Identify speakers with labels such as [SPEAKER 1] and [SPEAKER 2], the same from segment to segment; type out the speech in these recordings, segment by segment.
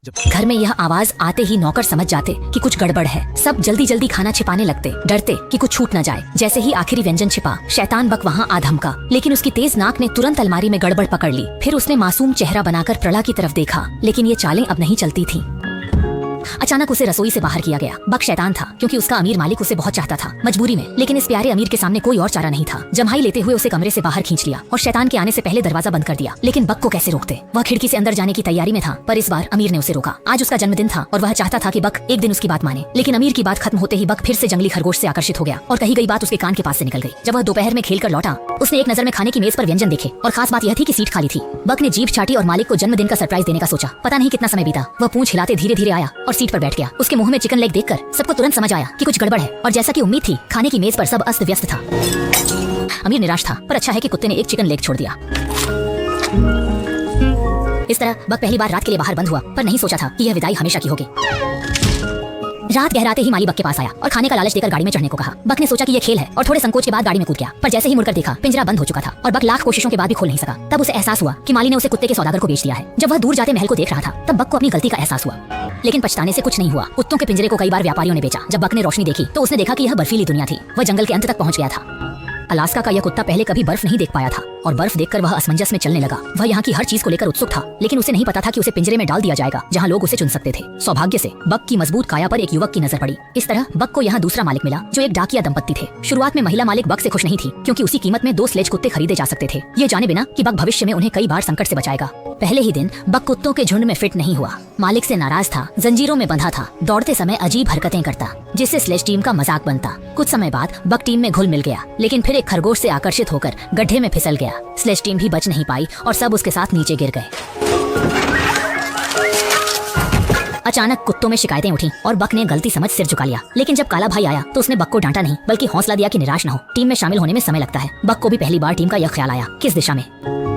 [SPEAKER 1] घर में यह आवाज आते ही नौकर समझ जाते कि कुछ गड़बड़ है। सब जल्दी जल्दी खाना छिपाने लगते, डरते कि कुछ छूट न जाए। जैसे ही आखिरी व्यंजन छिपा, शैतान बक वहाँ आ धमका, लेकिन उसकी तेज नाक ने तुरंत अलमारी में गड़बड़ पकड़ ली। फिर उसने मासूम चेहरा बनाकर प्रला की तरफ देखा, लेकिन ये चालें अब नहीं चलती थीं। अचानक उसे रसोई से बाहर किया गया। बक शैतान था क्योंकि उसका अमीर मालिक उसे बहुत चाहता था, मजबूरी में। लेकिन इस प्यारे अमीर के सामने कोई और चारा नहीं था। जम्हाई लेते हुए उसे कमरे से बाहर खींच लिया और शैतान के आने से पहले दरवाजा बंद कर दिया। लेकिन बक को कैसे रोकते? वह खिड़की से अंदर जाने की तैयारी में था, पर इस बार अमीर ने उसे रोका। आज उसका जन्मदिन था और वह चाहता था कि बक एक दिन उसकी बात माने। लेकिन अमीर की बात खत्म होते ही बक फिर से जंगली खरगोश से आकर्षित हो गया और कही गई बात उसके कान के पास से निकल गई। जब वह दोपहर में खेल कर लौटा, उसने एक नजर में खाने की मेज पर व्यंजन देखे और खास बात यह थी कि सीट खाली थी। बक ने जीभ चाटी और मालिक को जन्मदिन का सरप्राइज देने का सोचा। पता नहीं कितना समय बीता, वह पूंछ हिलाते धीरे धीरे आया और सीट पर बैठ गया। उसके मुंह में चिकन लेग देखकर सबको तुरंत समझ आया कि कुछ गड़बड़ है, और जैसा कि उम्मीद थी, खाने की मेज पर सब अस्त व्यस्त था। अमीर निराश था, पर अच्छा है कि कुत्ते ने एक चिकन लेग छोड़ दिया। इस तरह बक पहली बार रात के लिए बाहर बंद हुआ, पर नहीं सोचा था कि यह विदाई हमेशा की होगी। रात गहराते ही माली बक के पास आया और खाने का लालच देकर गाड़ी में चढ़ने को कहा। बक ने सोचा कि यह खेल है और थोड़े संकोच के बाद गाड़ी में कूद गया, पर जैसे ही मुड़कर देखा, पिंजरा बंद हो चुका था और बक लाख कोशिशों के बाद भी खोल नहीं सका। तब उसे एहसास हुआ कि माली ने उसे कुत्ते के सौदागर को बेच दिया है। जब वह दूर जाते महल को देख रहा था, तब बक को अपनी गलती का एहसास हुआ, लेकिन पछताने से कुछ नहीं हुआ। कुत्तों के पिंजरे को कई बार व्यापारियों ने बेचा। जब बक ने रोशनी देखी तो उसने देखा कि यह बर्फीली दुनिया थी। वह जंगल के अंत तक पहुंच गया था। अलास्का का यह कुत्ता पहले कभी बर्फ नहीं देख पाया था और बर्फ देखकर वह असमंजस में चलने लगा। वह यहाँ की हर चीज को लेकर उत्सुक था, लेकिन उसे नहीं पता था कि उसे पिंजरे में डाल दिया जाएगा जहाँ लोग उसे चुन सकते थे। सौभाग्य से बक की मजबूत काया पर एक युवक की नजर पड़ी। इस तरह बक को यहाँ दूसरा मालिक मिला, जो एक डाकिया दंपत्ति थे। शुरुआत में महिला मालिक बक से खुश नहीं थी, क्योंकि उसी कीमत में 2 स्लेज कुत्ते खरीदे जा सकते थे, ये जाने बिना कि बक भविष्य में उन्हें कई बार संकट से बचाएगा। पहले ही दिन बक कुत्तों के झुंड में फिट नहीं हुआ। मालिक से नाराज था, जंजीरों में बंधा था, दौड़ते समय अजीब हरकतें करता, जिससे स्लेज टीम का मजाक बनता। कुछ समय बाद बक टीम में घुल मिल गया, लेकिन फिर एक खरगोश से आकर्षित होकर गड्ढे में फिसल गया। स्लेज टीम भी बच नहीं पाई और सब उसके साथ नीचे गिर गए। अचानक कुत्तों में शिकायतें उठी और बक ने गलती समझ सिर झुका लिया। लेकिन जब काला भाई आया तो उसने बक को डांटा नहीं, बल्कि हौसला दिया कि निराश न हो, टीम में शामिल होने में समय लगता है। बक को भी पहली बार टीम का यह ख्याल आया, किस दिशा में।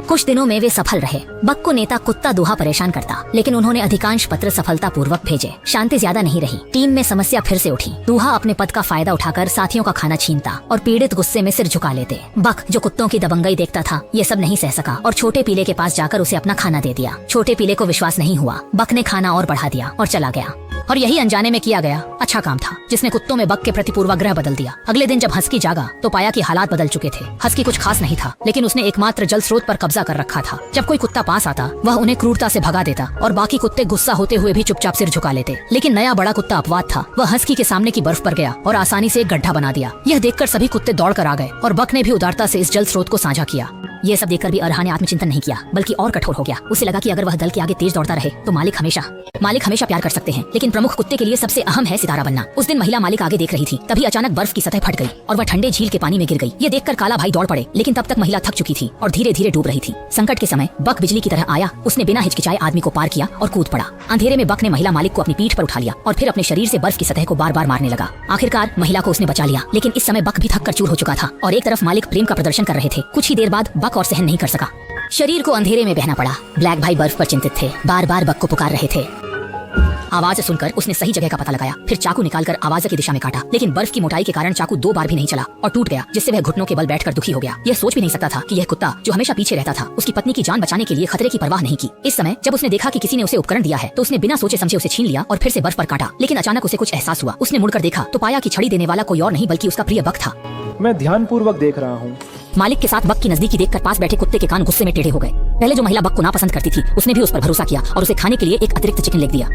[SPEAKER 1] कुछ दिनों में वे सफल रहे। बक को नेता कुत्ता दोहा परेशान करता, लेकिन उन्होंने अधिकांश पत्र सफलतापूर्वक भेजे। शांति ज्यादा नहीं रही, टीम में समस्या फिर से उठी। दोहा अपने पद का फायदा उठाकर साथियों का खाना छीनता और पीड़ित गुस्से में सिर झुका लेते। बक, जो कुत्तों की दबंगई देखता था, ये सब नहीं सह सका और छोटे पीले के पास जाकर उसे अपना खाना दे दिया। छोटे पीले को विश्वास नहीं हुआ। बक ने खाना और बढ़ा दिया और चला गया, और यही अनजाने में किया गया अच्छा काम था, जिसने कुत्तों में बक के प्रति पूर्वाग्रह बदल दिया। अगले दिन जब हस्की जागा तो पाया कि हालात बदल चुके थे। हस्की कुछ खास नहीं था, लेकिन उसने एकमात्र जल स्रोत पर कब्जा कर रखा था। जब कोई कुत्ता पास आता, वह उन्हें क्रूरता से भगा देता और बाकी कुत्ते गुस्सा होते हुए भी चुपचाप सिर झुका लेते। लेकिन नया बड़ा कुत्ता अपवाद था। वह हस्की के सामने की बर्फ पर गया और आसानी से एक गड्ढा बना दिया। यह देखकर सभी कुत्ते दौड़ कर आ गए और बक ने भी उदारता से इस जल स्रोत को साझा किया। ये सब देखकर भी अरहा ने आत्मचिंतन नहीं किया, बल्कि और कठोर हो गया। उसे लगा कि अगर वह दल के आगे तेज दौड़ता रहे तो मालिक हमेशा प्यार कर सकते हैं, लेकिन प्रमुख कुत्ते के लिए सबसे अहम है सितारा बनना। उस दिन महिला मालिक आगे देख रही थी, तभी अचानक बर्फ की सतह फट गई और वह ठंडे झील के पानी में गिर गई। ये देखकर काला भाई दौड़ पड़े, लेकिन तब तक महिला थक चुकी थी और धीरे धीरे डूब रही थी। संकट के समय बक बिजली की तरह आया। उसने बिना हिचकिचाए आदमी को पार किया और कूद पड़ा। अंधेरे में बक ने महिला मालिक को अपनी पीठ पर उठा लिया और फिर अपने शरीर से बर्फ की सतह को बार बार मारने लगा। आखिरकार महिला को उसने बचा लिया, लेकिन इस समय बक भी थक कर चूर हो चुका था और एक तरफ मालिक प्रेम का प्रदर्शन कर रहे थे। कुछ ही देर बाद बक और सहन नहीं कर सका, शरीर को अंधेरे में बहना पड़ा। ब्लैक भाई बर्फ पर चिंतित थे, बार बार बक को पुकार रहे थे। आवाज सुनकर उसने सही जगह का पता लगाया, फिर चाकू निकालकर आवाज की दिशा में काटा, लेकिन बर्फ की मोटाई के कारण चाकू 2 बार भी नहीं चला और टूट गया, जिससे वह घुटनों के बल बैठकर दुखी हो गया। यह सोच भी नहीं सकता था कि यह कुत्ता, जो हमेशा पीछे रहता था, उसकी पत्नी की जान बचाने के लिए खतरे की परवाह नहीं की। इस समय जब उसने देखा कि किसी ने उसे उपकरण दिया है, तो उसने बिना सोचे समझे उसे छीन लिया और फिर से बर्फ पर काटा। लेकिन अचानक उसे कुछ एहसास हुआ। उसने मुड़कर देखा तो पाया कि छड़ी देने वाला कोई और नहीं बल्कि उसका प्रिय बक था।
[SPEAKER 2] मैं ध्यानपूर्वक देख रहा हूँ।
[SPEAKER 1] मालिक के साथ बक की नजदीकी देखकर पास बैठे कुत्ते के कान गुस्से में टेढ़े हो गए। पहले जो महिला बक को नापसंद करती थी, उसने भी उस पर भरोसा किया और उसे खाने के लिए एक अतिरिक्त चिकन लेग दिया।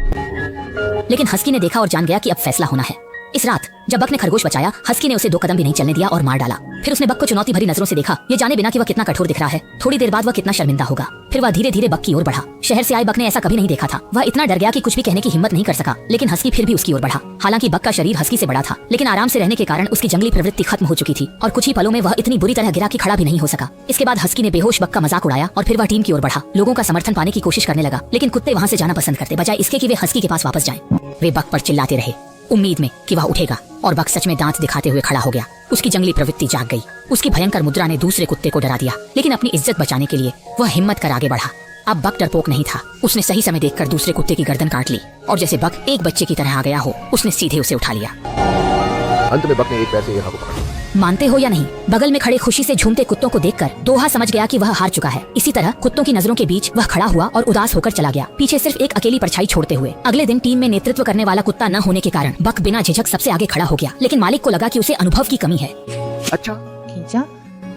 [SPEAKER 1] लेकिन हस्की ने देखा और जान गया कि अब फैसला होना है। इस रात जब बक ने खरगोश बचाया, हस्की ने उसे 2 कदम भी नहीं चलने दिया और मार डाला। फिर उसने बक को चुनौती भरी नजरों से देखा, ये जाने बिना कि वह कितना कठोर दिख रहा है। थोड़ी देर बाद वह कितना शर्मिंदा होगा। फिर वह धीरे धीरे बक की ओर बढ़ा। शहर से आए बक ने ऐसा कभी नहीं देखा था। वह इतना डर गया कि कुछ भी कहने की हिम्मत नहीं कर सका, लेकिन हस्की फिर भी उसकी ओर बढ़ा। हालांकि बक का शरीर हस्की से बड़ा था, लेकिन आराम से रहने के कारण उसकी जंगली प्रवृत्ति खत्म हो चुकी थी और कुछ ही पलों में वह इतनी बुरी तरह गिरा कि खड़ा भी नहीं हो सका। इसके बाद हस्की ने बेहोश बक का मजाक उड़ाया और फिर वह टीम की ओर बढ़ा। लोगों का समर्थन पाने की कोशिश करने लगा, लेकिन कुत्ते वहाँ से जाना पसंद करते, बजाय इसके कि वे हस्की के पास वापस जाएं। वे बक पर चिल्लाते रहे, उम्मीद में कि वह उठेगा, और बक सच में दांत दिखाते हुए खड़ा हो गया। उसकी जंगली प्रवृत्ति जाग गई। उसकी भयंकर मुद्रा ने दूसरे कुत्ते को डरा दिया, लेकिन अपनी इज्जत बचाने के लिए वह हिम्मत कर आगे बढ़ा। अब बक डरपोक नहीं था। उसने सही समय देखकर दूसरे कुत्ते की गर्दन काट ली और जैसे बक एक बच्चे की तरह आ गया हो, उसने सीधे उसे उठा लिया।
[SPEAKER 3] अंत में बक ने एक पैर से यहाँ को पकड़ा।
[SPEAKER 1] मानते हो या नहीं, बगल में खड़े खुशी से झूमते कुत्तों को देखकर दोहा समझ गया कि वह हार चुका है। इसी तरह कुत्तों की नजरों के बीच वह खड़ा हुआ और उदास होकर चला गया, पीछे सिर्फ एक अकेली परछाई छोड़ते हुए। अगले दिन टीम में नेतृत्व करने वाला कुत्ता न होने के कारण बक बिना झिझक सबसे आगे खड़ा हो गया, लेकिन मालिक को लगा कि उसे अनुभव की कमी है।
[SPEAKER 3] अच्छा खींचा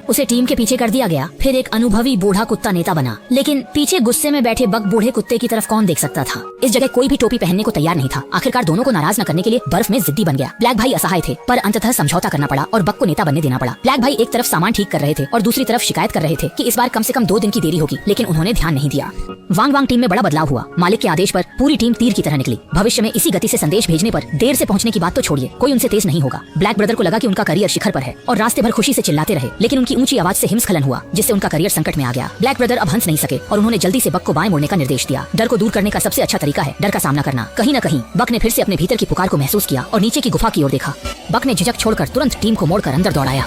[SPEAKER 1] उसे टीम के पीछे कर दिया गया। फिर एक अनुभवी बूढ़ा कुत्ता नेता बना, लेकिन पीछे गुस्से में बैठे बक बूढ़े कुत्ते की तरफ कौन देख सकता था। इस जगह कोई भी टोपी पहनने को तैयार नहीं था। आखिरकार दोनों को नाराज न करने के लिए बर्फ में जिद्दी बन गया। ब्लैक भाई असहाय थे, पर अंततः समझौता करना पड़ा और बक को नेता बनने देना पड़ा। ब्लैक भाई एक तरफ सामान ठीक कर रहे थे और दूसरी तरफ शिकायत कर रहे थे कि इस बार कम से कम 2 दिन की देरी होगी, लेकिन उन्होंने ध्यान नहीं दिया। वांग वांग टीम में बड़ा बदलाव हुआ। मालिक के आदेश पर पूरी टीम तीर की तरह निकली। भविष्य में इसी गति से संदेश भेजने पर देर से पहुंचने की बात तो छोड़िए, कोई उनसे तेज नहीं होगा। ब्लैक ब्रदर को लगा कि उनका करियर शिखर पर है और रास्ते भर खुशी से चिल्लाते रहे, लेकिन उनकी ऊंची आवाज से हिमस्खलन हुआ, जिससे उनका करियर संकट में आ गया। ब्लैक ब्रदर अब हंस नहीं सके और उन्होंने जल्दी से बक को बाएं मुड़ने का निर्देश दिया। डर को दूर करने का सबसे अच्छा तरीका है डर का सामना करना। कहीं न कहीं बक ने फिर से अपने भीतर की पुकार को महसूस किया और नीचे की गुफा की ओर देखा। बक ने झिझक छोड़कर तुरंत टीम को मोड़कर अंदर दौड़ाया।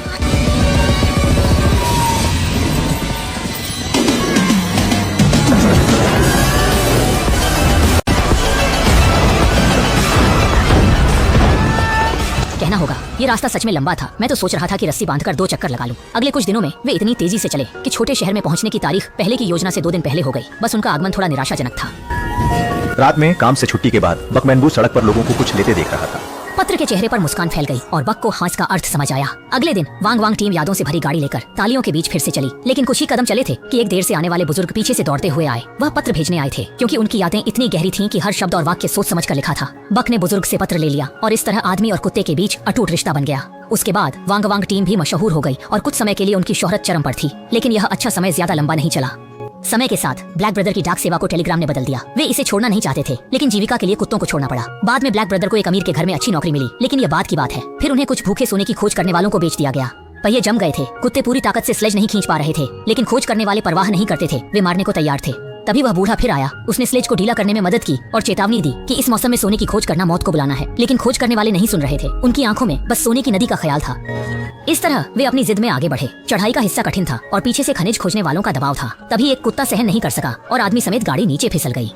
[SPEAKER 1] कहना होगा ये रास्ता सच में लंबा था। मैं तो सोच रहा था कि रस्सी बांधकर 2 चक्कर लगा लूं। अगले कुछ दिनों में वे इतनी तेजी से चले कि छोटे शहर में पहुंचने की तारीख पहले की योजना से 2 दिन पहले हो गई। बस उनका आगमन थोड़ा निराशाजनक था।
[SPEAKER 3] रात में काम से छुट्टी के बाद बकमैनबू सड़क पर लोगों को कुछ लेते देख रहा था।
[SPEAKER 1] पत्र के चेहरे पर मुस्कान फैल गई और बक को हाथ का अर्थ समझ आया। अगले दिन वांग वांग टीम यादों से भरी गाड़ी लेकर तालियों के बीच फिर से चली, लेकिन कुछ ही कदम चले थे कि एक देर से आने वाले बुजुर्ग पीछे से दौड़ते हुए आए। वह पत्र भेजने आए थे, क्योंकि उनकी यादें इतनी गहरी थीं कि हर शब्द और वाक्य सोच समझ कर लिखा था। बक ने बुजुर्ग से पत्र ले लिया और इस तरह आदमी और कुत्ते के बीच अटूट रिश्ता बन गया। उसके बाद वांग वांग टीम भी मशहूर हो गई और कुछ समय के लिए उनकी शोहरत चरम पर थी, लेकिन यह अच्छा समय ज्यादा लंबा नहीं चला। समय के साथ ब्लैक ब्रदर की डाक सेवा को टेलीग्राम ने बदल दिया। वे इसे छोड़ना नहीं चाहते थे, लेकिन जीविका के लिए कुत्तों को छोड़ना पड़ा। बाद में ब्लैक ब्रदर को एक अमीर के घर में अच्छी नौकरी मिली, लेकिन यह बात की बात है। फिर उन्हें कुछ भूखे सोने की खोज करने वालों को बेच दिया गया। पहिए जम गए थे, कुत्ते पूरी ताकत से स्लेज नहीं खींच पा रहे थे, लेकिन खोज करने वाले परवाह नहीं करते थे, वे मारने को तैयार थे। तभी वह बूढ़ा फिर आया। उसने स्लेज को ढीला करने में मदद की और चेतावनी दी कि इस मौसम में सोने की खोज करना मौत को बुलाना है, लेकिन खोज करने वाले नहीं सुन रहे थे। उनकी आंखों में बस सोने की नदी का ख्याल था। इस तरह वे अपनी जिद में आगे बढ़े। चढ़ाई का हिस्सा कठिन था और पीछे से खनिज खोजने वालों का दबाव था। तभी एक कुत्ता सहन नहीं कर सका और आदमी समेत गाड़ी नीचे फिसल गई।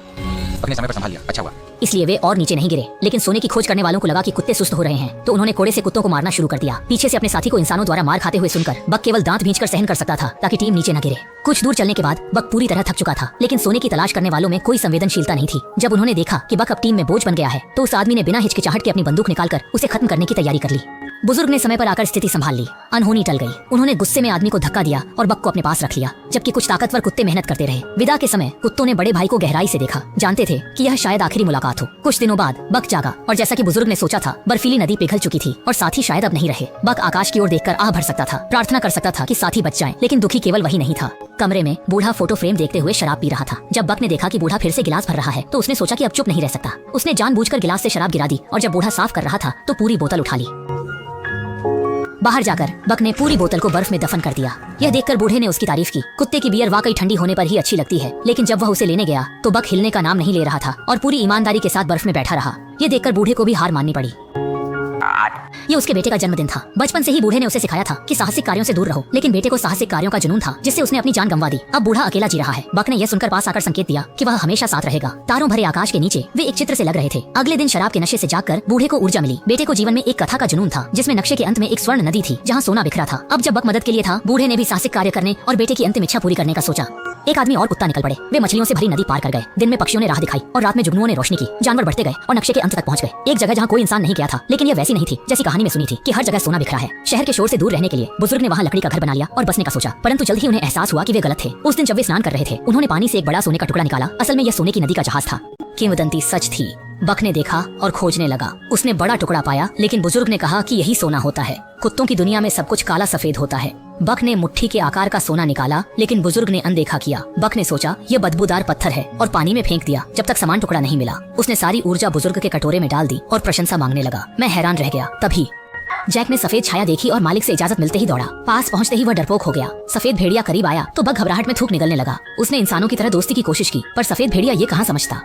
[SPEAKER 4] अपने समय पर संभाल लिया, अच्छा हुआ।
[SPEAKER 1] इसलिए वे और नीचे नहीं गिरे, लेकिन सोने की खोज करने वालों को लगा कि कुत्ते सुस्त हो रहे हैं, तो उन्होंने कोड़े से कुत्तों को मारना शुरू कर दिया। पीछे से अपने साथी को इंसानों द्वारा मार खाते हुए सुनकर बक केवल दांत भींचकर सहन कर सकता था, ताकि टीम नीचे न गिरे। कुछ दूर चलने के बाद बक पूरी तरह थक चुका था, लेकिन सोने की तलाश करने वालों में कोई संवेदनशीलता नहीं थी। जब उन्होंने देखा कि बक अब टीम में बोझ बन गया है, तो उस आदमी ने बिना हिचकिचाहट के अपनी बंदूक निकालकर उसे खत्म करने की तैयारी कर ली। बुजुर्ग ने समय पर आकर स्थिति संभाल ली। अनहोनी टल गई। उन्होंने गुस्से में आदमी को धक्का दिया और बक को अपने पास रख लिया, जबकि कुछ ताकतवर कुत्ते मेहनत करते रहे। विदा के समय कुत्तों ने बड़े भाई को गहराई से देखा, जानते थे कि यह शायद आखिरी मुलाकात हो। कुछ दिनों बाद बक जागा और जैसा कि बुजुर्ग ने सोचा था, बर्फीली नदी पिघल चुकी थी और साथी शायद अब नहीं रहे। बक आकाश की ओर देखकर आह भर सकता था, प्रार्थना कर सकता था कि साथी बच जाएं, लेकिन दुखी केवल वही नहीं था। कमरे में बूढ़ा फोटो फ्रेम देखते हुए शराब पी रहा था। जब बक ने देखा कि बूढ़ा फिर से गिलास भर रहा है, तो उसने सोचा कि अब चुप नहीं रह सकता। उसने जानबूझकर गिलास से शराब गिरा दी और जब बूढ़ा साफ कर रहा था, तो पूरी बोतल उठा ली। बाहर जाकर बक ने पूरी बोतल को बर्फ में दफन कर दिया। यह देखकर बूढ़े ने उसकी तारीफ की। कुत्ते की बियर वाकई ठंडी होने पर ही अच्छी लगती है, लेकिन जब वह उसे लेने गया तो बक हिलने का नाम नहीं ले रहा था और पूरी ईमानदारी के साथ बर्फ में बैठा रहा। यह देखकर बूढ़े को भी हार माननी पड़ी। ये उसके बेटे का जन्मदिन था। बचपन से ही बूढ़े ने उसे सिखाया था कि साहसिक कार्यों से दूर रहो, लेकिन बेटे को साहसिक कार्यों का जुनून था, जिससे उसने अपनी जान गंवा दी। अब बूढ़ा अकेला जी रहा है। बक ने यह सुनकर पास आकर संकेत दिया कि वह हमेशा साथ रहेगा। तारों भरे आकाश के नीचे वे एक चित्र से लग रहे थे। अगले दिन शराब के नशे से जागकर बूढ़े को ऊर्जा मिली। बेटे को जीवन में एक कथा का जुनून था, जिसमें नक्शे के अंत में एक स्वर्ण नदी थी जहाँ सोना बिखरा था। अब जब बक मदद के लिए था, बूढ़े ने भी साहसिक कार्य करने और बेटे की अंतिम इच्छा पूरी करने का सोचा। एक आदमी और कुत्ता निकल पड़े। वे मछलियों से भरी नदी पार कर गए। दिन में पक्षियों ने राह दिखाई और रात में जुगनुओं ने रोशनी की। जानवर बढ़ते गए और नक्शे के अंत तक पहुंच गए। एक जगह जहाँ कोई इंसान नहीं गया था, लेकिन यह वैसी नहीं थी जैसी कहानी में सुनी थी कि हर जगह सोना बिखरा है। शहर के शोर से दूर रहने के लिए बुजुर्ग ने वहाँ लकड़ी का घर बना लिया और बसने का सोचा, परंतु जल्द ही उन्हें एहसास हुआ कि वे गलत थे। उस दिन जब वे स्नान कर रहे थे, उन्होंने पानी से एक बड़ा सोने का टुकड़ा निकाला। असल में यह सोने की नदी का जहाज था। किंवदंती सच थी। बक ने देखा और खोजने लगा। उसने बड़ा टुकड़ा पाया, लेकिन बुजुर्ग ने कहा कि यही सोना होता है। कुत्तों की दुनिया में सब कुछ काला सफेद होता है। बक ने मुट्ठी के आकार का सोना निकाला, लेकिन बुजुर्ग ने अनदेखा किया। बक ने सोचा यह बदबूदार पत्थर है और पानी में फेंक दिया। जब तक समान टुकड़ा नहीं मिला, उसने सारी ऊर्जा बुजुर्ग के कटोरे में डाल दी और प्रशंसा मांगने लगा। मैं हैरान रह गया। तभी जैक ने सफेद छाया देखी और मालिक से इजाजत मिलते ही दौड़ा। पास पहुंचते ही वह डरपोक हो गया। सफेद भेड़िया करीब आया तो बक घबराहट में थूक निकलने लगा। उसने इंसानों की तरह दोस्ती की कोशिश की, पर सफेद भेड़िया ये कहाँ समझता।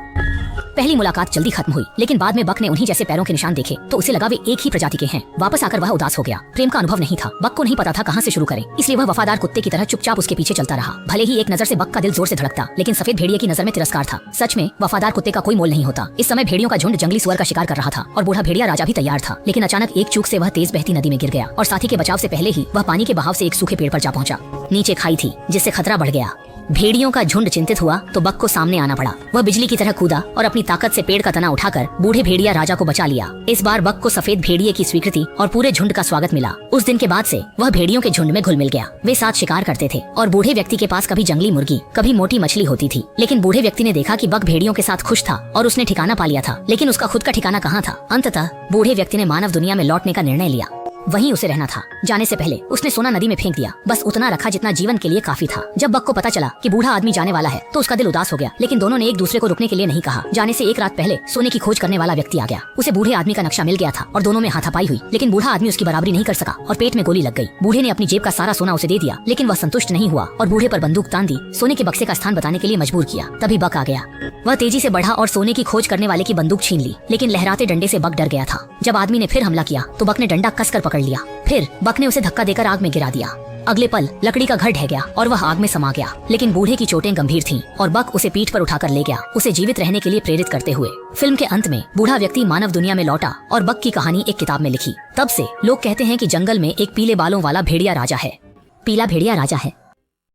[SPEAKER 1] पहली मुलाकात जल्दी खत्म हुई, लेकिन बाद में बक ने उन्हीं जैसे पैरों के निशान देखे तो उसे लगा वे एक ही प्रजाति के हैं। वापस आकर वह उदास हो गया। प्रेम का अनुभव नहीं था। बक को नहीं पता था कहां से शुरू करें, इसलिए वह वफादार कुत्ते की तरह चुपचाप उसके पीछे चलता रहा। भले ही एक नजर से बक का दिल जोर से धड़कता, लेकिन सफेद भेड़िए की नजर में तिरस्कार था। सच में वफादार कुत्ते का कोई मोल नहीं होता। इस समय भेड़ियों का झुंड जंगली सुअर का शिकार कर रहा था और बूढ़ा भेड़िया राजा भी तैयार था। लेकिन अचानक एक चूक से वह तेज बहती नदी में गिर गया और साथी के बचाव से पहले ही वह पानी के बहाव से एक सूखे पेड़ पर जा पहुंचा। नीचे खाई थी जिससे खतरा बढ़ गया। भेड़ियों का झुंड चिंतित हुआ तो बक को सामने आना पड़ा। वह बिजली की तरह कूदा और अपनी ताकत से पेड़ का तना उठाकर बूढ़े भेड़िया राजा को बचा लिया। इस बार बक को सफेद भेड़िए की स्वीकृति और पूरे झुंड का स्वागत मिला। उस दिन के बाद से वह भेड़ियों के झुंड में घुल मिल गया। वे साथ शिकार करते थे और बूढ़े व्यक्ति के पास कभी जंगली मुर्गी, कभी मोटी मछली होती थी। लेकिन बूढ़े व्यक्ति ने देखा कि बक भेड़ियों के साथ खुश था और उसने ठिकाना पा लिया था, लेकिन उसका खुद का ठिकाना कहाँ था। अंततः बूढ़े व्यक्ति ने मानव दुनिया में लौटने का निर्णय लिया। वहीं उसे रहना था। जाने से पहले उसने सोना नदी में फेंक दिया, बस उतना रखा जितना जीवन के लिए काफी था। जब बक को पता चला कि बूढ़ा आदमी जाने वाला है तो उसका दिल उदास हो गया, लेकिन दोनों ने एक दूसरे को रुकने के लिए नहीं कहा। जाने से एक रात पहले सोने की खोज करने वाला व्यक्ति आ गया। उसे बूढ़े आदमी का नक्शा मिल गया था और दोनों में हाथापाई हुई, लेकिन बूढ़ा आदमी उसकी बराबरी नहीं कर सका और पेट में गोली लग गई। बूढ़े ने अपनी जेब का सारा सोना उसे दे दिया, लेकिन वह संतुष्ट नहीं हुआ और बूढ़े पर बंदूक तान दी, सोने के बक्से का स्थान बताने के लिए मजबूर किया। तभी बक आ गया। वह तेजी से बढ़ा और सोने की खोज करने वाले की बंदूक छीन ली, लेकिन लहराते डंडे से बक डर गया था। जब आदमी ने फिर हमला किया तो बक ने डंडा कसकर पकड़ लिया। फिर बक ने उसे धक्का देकर आग में गिरा दिया। अगले पल लकड़ी का घर ढह गया और वह आग में समा गया, लेकिन बूढ़े की चोटें गंभीर थीं और बक उसे पीठ पर उठाकर ले गया, उसे जीवित रहने के लिए प्रेरित करते हुए। फिल्म के अंत में बूढ़ा व्यक्ति मानव दुनिया में लौटा और बक की कहानी एक किताब में लिखी। तब से लोग कहते हैं कि जंगल में एक पीले बालों वाला भेड़िया राजा है। पीला भेड़िया राजा है।